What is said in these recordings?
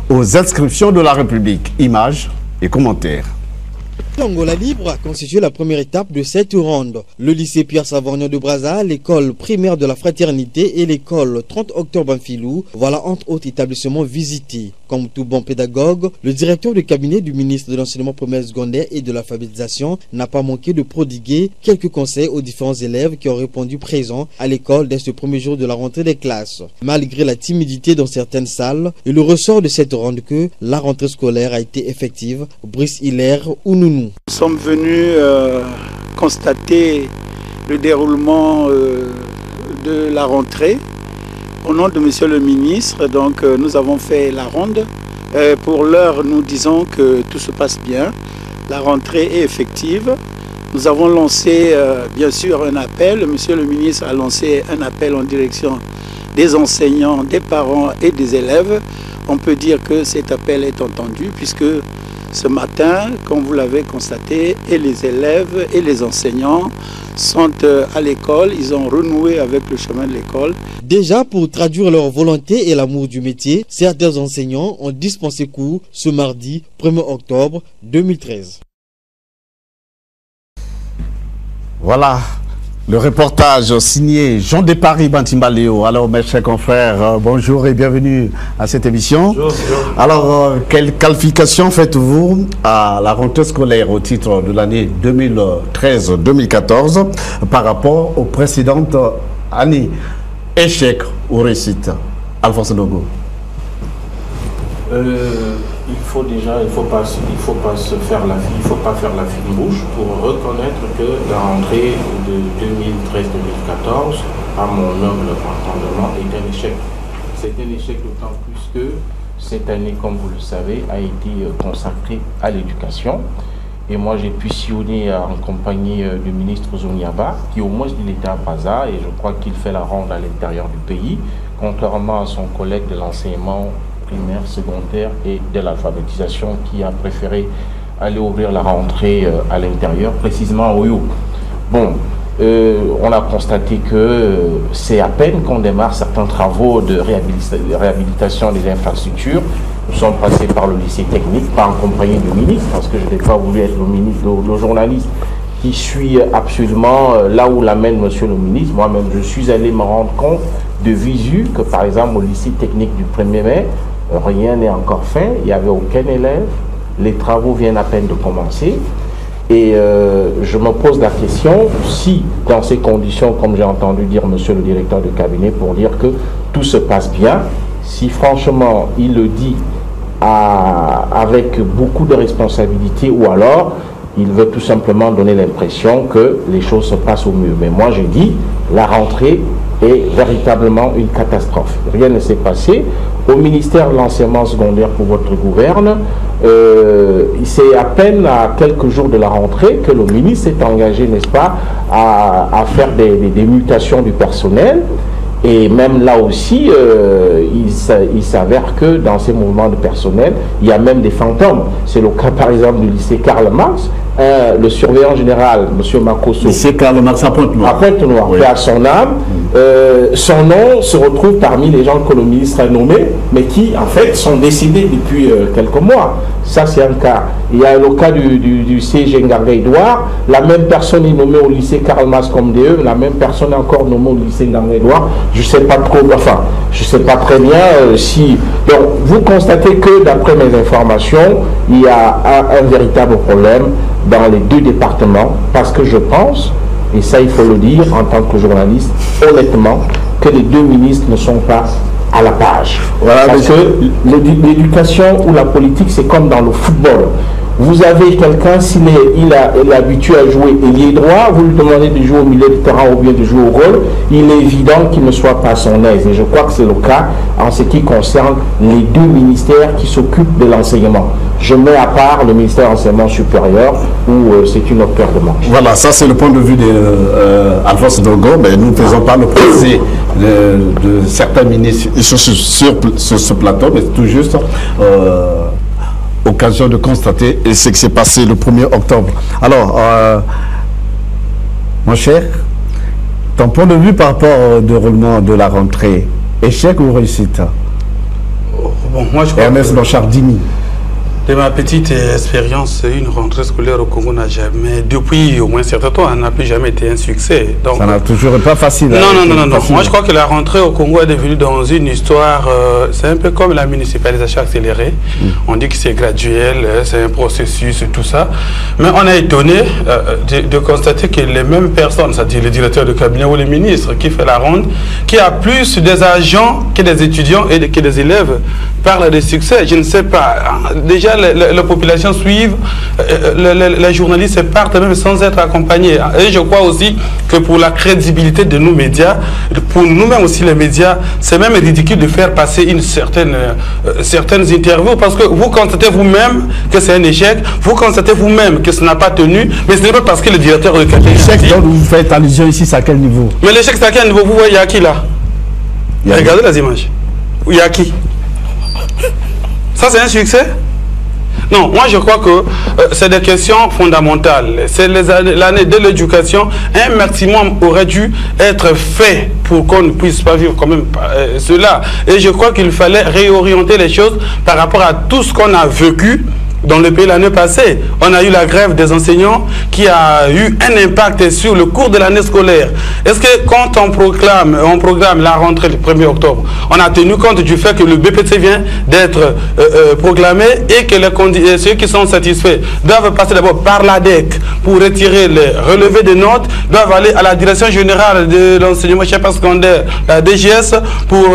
aux inscriptions de la République. Images et commentaires. L'Angola Libre a constitué la première étape de cette ronde. Le lycée Pierre-Savorgnan de Brazza, l'école primaire de la Fraternité et l'école 30 octobre Amphilou, voilà entre autres établissements visités. Comme tout bon pédagogue, le directeur de cabinet du ministre de l'enseignement primaire secondaire et de l'alphabétisation n'a pas manqué de prodiguer quelques conseils aux différents élèves qui ont répondu présents à l'école dès ce premier jour de la rentrée des classes. Malgré la timidité dans certaines salles, il ressort de cette ronde que la rentrée scolaire a été effective. Brice Hilaire ou Nounou. Nous sommes venus constater le déroulement de la rentrée. Au nom de Monsieur le ministre, donc nous avons fait la ronde. Pour l'heure, nous disons que tout se passe bien. La rentrée est effective. Nous avons lancé bien sûr un appel. Monsieur le ministre a lancé un appel en direction des enseignants, des parents et des élèves. On peut dire que cet appel est entendu puisque ce matin, comme vous l'avez constaté, et les élèves et les enseignants sont à l'école, ils ont renoué avec le chemin de l'école. Déjà, pour traduire leur volonté et l'amour du métier, certains enseignants ont dispensé cours ce mardi 1er octobre 2013. Voilà. Le reportage signé Jean de Paris Bantimbaléo. Alors mes chers confrères, bonjour et bienvenue à cette émission. Bonjour. Alors, quelle qualification faites-vous à la rentrée scolaire au titre de l'année 2013-2014 par rapport aux précédentes années? Échec ou réussite? Alphonse Ndogo. Il faut pas faire la fine bouche pour reconnaître que la rentrée de 2013-2014, à mon humble entendement, est un échec. C'est un échec d'autant plus que cette année, comme vous le savez, a été consacrée à l'éducation. Et moi, j'ai pu sillonner en compagnie du ministre Zoniaba, qui au moins il était à Brazza, et je crois qu'il fait la ronde à l'intérieur du pays, contrairement à son collègue de l'enseignement primaire, secondaire et de l'alphabétisation qui a préféré aller ouvrir la rentrée à l'intérieur, précisément à Oyo. Bon, on a constaté que c'est à peine qu'on démarre certains travaux de réhabilitation des infrastructures. Nous sommes passés par le lycée technique, pas en compagnie du ministre, parce que je n'ai pas voulu être le ministre, le journaliste qui suit absolument là où l'amène monsieur le ministre. Moi-même, je suis allé me rendre compte de visu que, par exemple, au lycée technique du 1er mai, rien n'est encore fait, il n'y avait aucun élève, les travaux viennent à peine de commencer. Et je me pose la question, si dans ces conditions, comme j'ai entendu dire monsieur le directeur de cabinet, pour dire que tout se passe bien, si franchement il le dit avec beaucoup de responsabilité, ou alors il veut tout simplement donner l'impression que les choses se passent au mieux. Mais moi j'ai dit, la rentrée est véritablement une catastrophe. Rien ne s'est passé. Au ministère de l'enseignement secondaire pour votre gouverne, c'est à peine à quelques jours de la rentrée que le ministre s'est engagé, n'est-ce pas, à faire des mutations du personnel. Et même là aussi, il s'avère que dans ces mouvements de personnel, il y a même des fantômes. C'est le cas par exemple du lycée Karl Marx. Le surveillant général, M. Makosso. Lycée Karl Marx à Pointe-Noire. À Pointe-Noire, oui. À son âme. Son nom se retrouve parmi les gens que le ministre a nommés, mais qui en fait sont décédés depuis quelques mois. Ça c'est un cas. Il y a le cas du CG Ngarga-Edouard. La même personne est nommée au lycée Karl Marx comme DE, la même personne est encore nommée au lycée Ngarga-Edouard. Je ne sais pas trop, enfin, je ne sais pas très bien si... Donc, vous constatez que, d'après mes informations, il y a un véritable problème dans les deux départements, parce que je pense, et ça il faut le dire en tant que journaliste, honnêtement, que les deux ministres ne sont pas à la page. Voilà, parce que l'éducation ou la politique, c'est comme dans le football. Vous avez quelqu'un, s'il est habitué à jouer ailier droit, vous lui demandez de jouer au milieu de terrain ou bien de jouer au rôle, il est évident qu'il ne soit pas à son aise. Et je crois que c'est le cas en ce qui concerne les deux ministères qui s'occupent de l'enseignement. Je mets à part le ministère de l'enseignement supérieur où c'est une autre paire de manches. Voilà, ça c'est le point de vue d'Alphonse Ndogo, mais nous ne faisons pas le procès de certains ministres sur ce plateau, mais tout juste occasion de constater ce qui s'est passé le 1er octobre. Alors, mon cher, ton point de vue par rapport au déroulement de la rentrée, échec ou réussite? bon, moi je crois Ernest Blanchard-Dimi. De ma petite expérience, une rentrée scolaire au Congo n'a jamais, depuis au moins un certain temps, elle n'a plus jamais été un succès. Donc, ça n'a toujours pas facile. Non. Moi, je crois que la rentrée au Congo est devenue dans une histoire, c'est un peu comme la municipalisation accélérée. On dit que c'est graduel, c'est un processus et tout ça. Mais on est étonné de constater que les mêmes personnes, c'est-à-dire le directeur de cabinet ou le ministre qui fait la ronde, qui a plus des agents que des étudiants et que des élèves, parle de succès. Je ne sais pas. Déjà, la population suivent, les journalistes partent même sans être accompagnés. Et je crois aussi que pour la crédibilité de nos médias, pour nous-mêmes aussi les médias, c'est même ridicule de faire passer certaines interviews parce que vous constatez vous-même que c'est un échec, vous constatez vous-même que ça n'a pas tenu, mais ce n'est pas parce que le directeur de cabinet... L'échec dont vous faites allusion ici, c'est à quel niveau? Mais l'échec, c'est à quel niveau? Vous voyez, il y a qui là? Regardez les images. Il y a qui? Ça, c'est un succès? Non, moi je crois que c'est des questions fondamentales. C'est l'année de l'éducation. Un maximum aurait dû être fait pour qu'on ne puisse pas vivre quand même cela. Et je crois qu'il fallait réorienter les choses par rapport à tout ce qu'on a vécu dans le pays l'année passée. On a eu la grève des enseignants qui a eu un impact sur le cours de l'année scolaire. Est-ce que quand on programme la rentrée le 1er octobre, on a tenu compte du fait que le BPC vient d'être proclamé et que ceux qui sont satisfaits doivent passer d'abord par l'ADEC pour retirer les relevés de notes, doivent aller à la direction générale de l'enseignement secondaire, la DGS, pour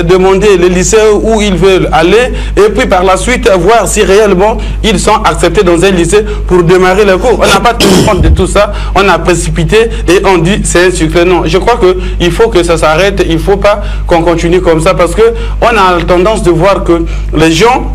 demander les lycées où ils veulent aller et puis par la suite voir si réellement ils sont acceptés dans un lycée pour démarrer le cours. On n'a pas tenu compte de tout ça, on a précipité et on dit c'est un succès. Non, je crois qu'il faut que ça s'arrête, il ne faut pas qu'on continue comme ça parce qu'on a tendance de voir que les gens,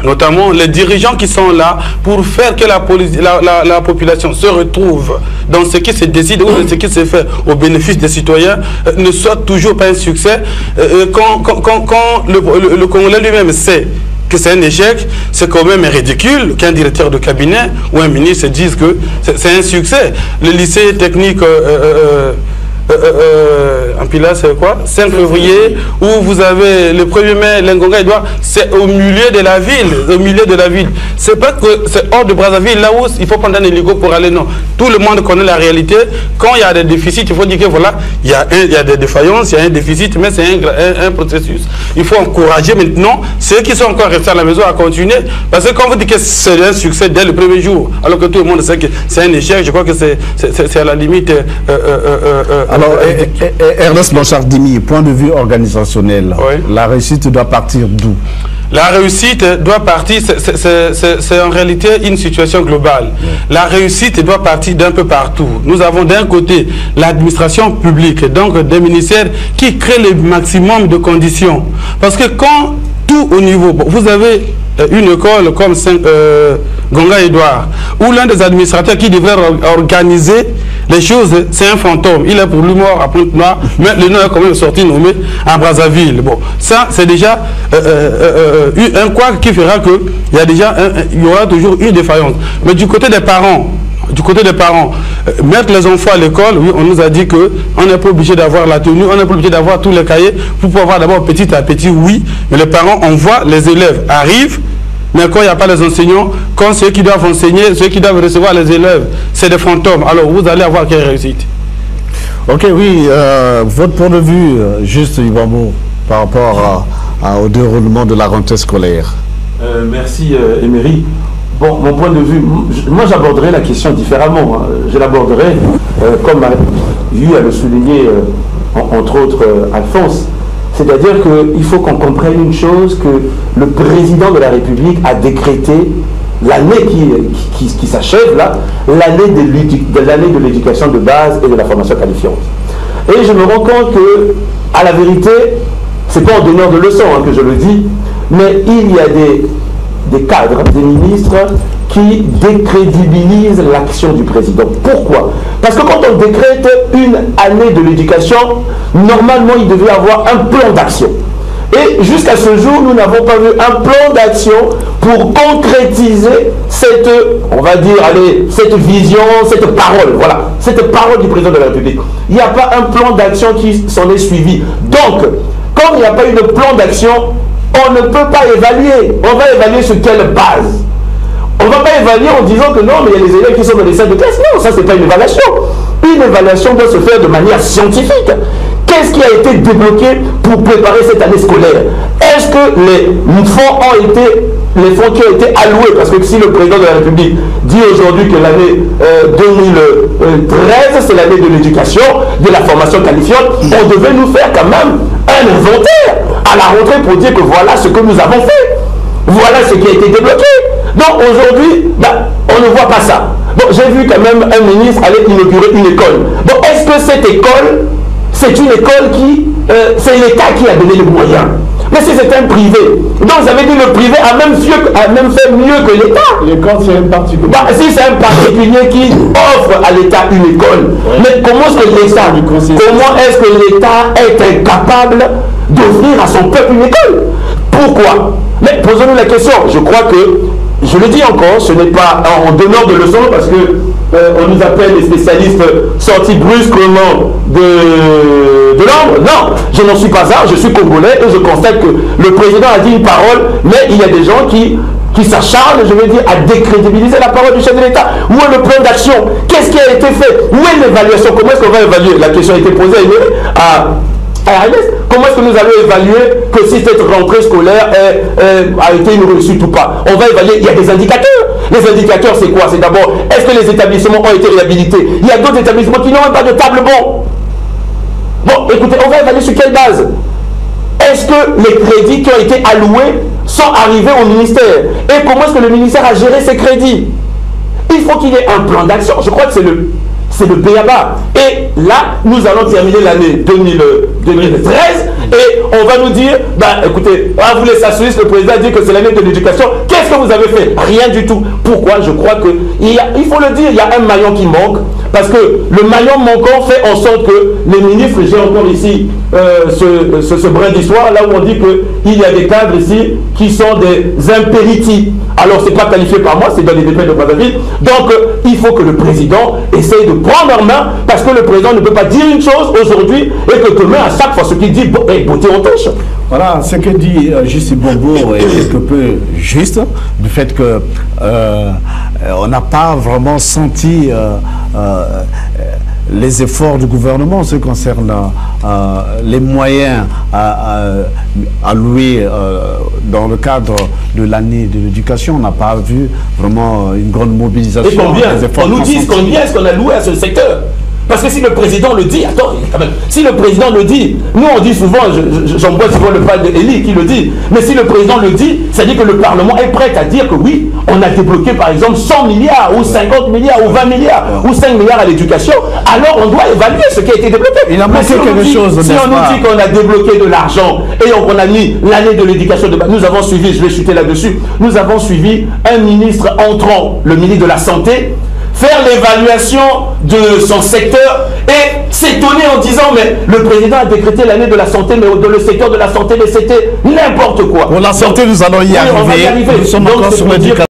notamment les dirigeants qui sont là pour faire que la population se retrouve dans ce qui se décide ou dans ce qui se fait au bénéfice des citoyens, ne soit toujours pas un succès. Quand le Congolais lui-même sait que c'est un échec, c'est quand même ridicule qu'un directeur de cabinet ou un ministre dise que c'est un succès. Le lycée technique en Pilas, c'est quoi? 5 février, où vous avez le 1er mai, l'Ngonga Edouard, c'est au milieu de la ville. C'est pas que c'est hors de Brazzaville, là où il faut prendre un hélico pour aller, non. Tout le monde connaît la réalité. Quand il y a des déficits, il faut dire que voilà, il y a des défaillances, il y a un déficit, mais c'est un processus. Il faut encourager maintenant ceux qui sont encore restés à la maison à continuer. Parce que quand vous dites que c'est un succès dès le 1er jour, alors que tout le monde sait que c'est un échec, je crois que c'est à la limite... Alors, Ernest Blanchard-Dimi, point de vue organisationnel, oui. La réussite doit partir d'où? La réussite doit partir, c'est en réalité une situation globale. Oui. La réussite doit partir d'un peu partout. Nous avons d'un côté l'administration publique, donc des ministères qui créent le maximum de conditions. Parce que quand tout au niveau, vous avez une école comme Ngonga Edouard, où l'un des administrateurs qui devrait organiser les choses, c'est un fantôme. Il est pour lui mort à Pointe-Noire, mais le nom est quand même sorti nommé à Brazzaville. Bon, ça, c'est déjà un quoi qui fera qu'il y aura toujours une défaillance. Mais du côté des parents, mettre les enfants à l'école, oui, on nous a dit qu'on n'est pas obligé d'avoir la tenue, on n'est pas obligé d'avoir tous les cahiers, pour pouvoir d'abord petit à petit, oui, mais les parents, on voit les élèves arrivent, mais quand il n'y a pas les enseignants, quand ceux qui doivent enseigner, ceux qui doivent recevoir les élèves, c'est des fantômes, alors vous allez avoir quelle réussite? Ok, oui, votre point de vue, juste Yvambo, par rapport au déroulement de la rentrée scolaire. Merci Emery. Bon, mon point de vue, moi j'aborderai la question différemment. Je l'aborderai, comme a eu à le souligner, entre autres, Alphonse. C'est-à-dire qu'il faut qu'on comprenne une chose, que le président de la République a décrété l'année qui s'achève là, l'année de l'éducation de base et de la formation qualifiante. Et je me rends compte que, à la vérité, c'est pas en donneur de leçons que je le dis, mais il y a des cadres, des ministres qui décrédibilisent l'action du président. Pourquoi? Parce que quand on décrète une année de l'éducation, normalement il devait avoir un plan d'action. Et jusqu'à ce jour, nous n'avons pas vu un plan d'action pour concrétiser cette, on va dire, allez, cette vision, cette parole, voilà, cette parole du président de la République. Il n'y a pas un plan d'action qui s'en est suivi. Donc, comme il n'y a pas eu de plan d'action, on ne peut pas évaluer. On va évaluer sur quelle base? On ne va pas évaluer en disant que non, mais il y a des élèves qui sont dans les salles de classe. Non, ça, c'est pas une évaluation. Une évaluation doit se faire de manière scientifique. Qu'est-ce qui a été débloqué pour préparer cette année scolaire? Est-ce que les fonds qui ont été alloués, parce que si le président de la République dit aujourd'hui que l'année 2013, c'est l'année de l'éducation, de la formation qualifiante, on devait nous faire quand même un inventaire à la rentrée pour dire que voilà ce que nous avons fait. Voilà ce qui a été débloqué. Donc aujourd'hui, on ne voit pas ça. Donc j'ai vu quand même un ministre aller inaugurer une école. Donc est-ce que cette école, c'est une école qui... c'est l'État qui a donné les moyens? Mais si c'est un privé, donc vous avez dit le privé a même fait mieux que l'État. L'école, c'est un particulier. Si c'est un particulier qui offre à l'État une école, mais comment est-ce que l'État est incapable d'offrir à son peuple une école? Pourquoi? Mais posons-nous la question. Je crois que, je le dis encore, ce n'est pas en donnant de leçons parce que on nous appelle les spécialistes sortis brusquement de l'ombre. Non, je n'en suis pas un, je suis congolais et je constate que le président a dit une parole, mais il y a des gens qui s'acharnent, je veux dire, à décrédibiliser la parole du chef de l'État. Où est le plan d'action? Qu'est-ce qui a été fait? Où est l'évaluation? Comment est-ce qu'on va évaluer? La question a été posée à Agnès. Comment est-ce que nous allons évaluer que si cette rentrée scolaire a été une réussite ou pas? On va évaluer, il y a des indicateurs. Les indicateurs, c'est quoi? C'est d'abord, est-ce que les établissements ont été réhabilités? Il y a d'autres établissements qui n'ont même pas de table bon. Bon, écoutez, on va évaluer sur quelle base? Est-ce que les crédits qui ont été alloués sont arrivés au ministère? Et comment est-ce que le ministère a géré ces crédits? Il faut qu'il y ait un plan d'action. Je crois que c'est le B.A.B.A. Et là, nous allons terminer l'année 2013 et on va nous dire, écoutez, vous les socialistes, le président dit que c'est l'année de l'éducation. Qu'est-ce que vous avez fait? Rien du tout. Pourquoi? Je crois que, il faut le dire, il y a un maillon qui manque. Parce que le maillon manquant fait en sorte que les ministres, j'ai encore ici ce brin d'histoire, là où on dit qu'il y a des cadres ici qui sont des impéritifs. Alors, ce n'est pas qualifié par moi, c'est dans les décrets de Brazzaville. Donc, il faut que le président essaye de prendre en main, parce que le président ne peut pas dire une chose aujourd'hui et que demain, à chaque fois, ce qu'il dit, beauté en touche. Voilà, ce que dit Justin Bongo est quelque peu juste, du fait que on n'a pas vraiment senti les efforts du gouvernement en ce qui concerne les moyens alloués dans le cadre de l'année de l'éducation. On n'a pas vu vraiment une grande mobilisation. Et combien? On nous dit combien est-ce qu'on a loué à ce secteur? Parce que si le président le dit, attends, quand même, si le président le dit, nous on dit souvent, j'envoie souvent le père d'Élie qui le dit, mais si le président le dit, ça dit que le Parlement est prêt à dire que oui, on a débloqué par exemple 100 milliards ou 50 milliards ou 20 milliards ou 5 milliards à l'éducation, alors on doit évaluer ce qui a été débloqué. Il a manqué quelque chose. Si on nous dit qu'on a débloqué de l'argent et qu'on a mis l'année de l'éducation, nous avons suivi, je vais chuter là-dessus, nous avons suivi un ministre entrant, le ministre de la Santé, faire l'évaluation de son secteur et s'étonner en disant mais le président a décrété l'année de la santé, mais dans le secteur de la santé, mais c'était n'importe quoi. Pour la santé, nous allons y arriver. On va y arriver. Nous sommes encore sur l'éducation.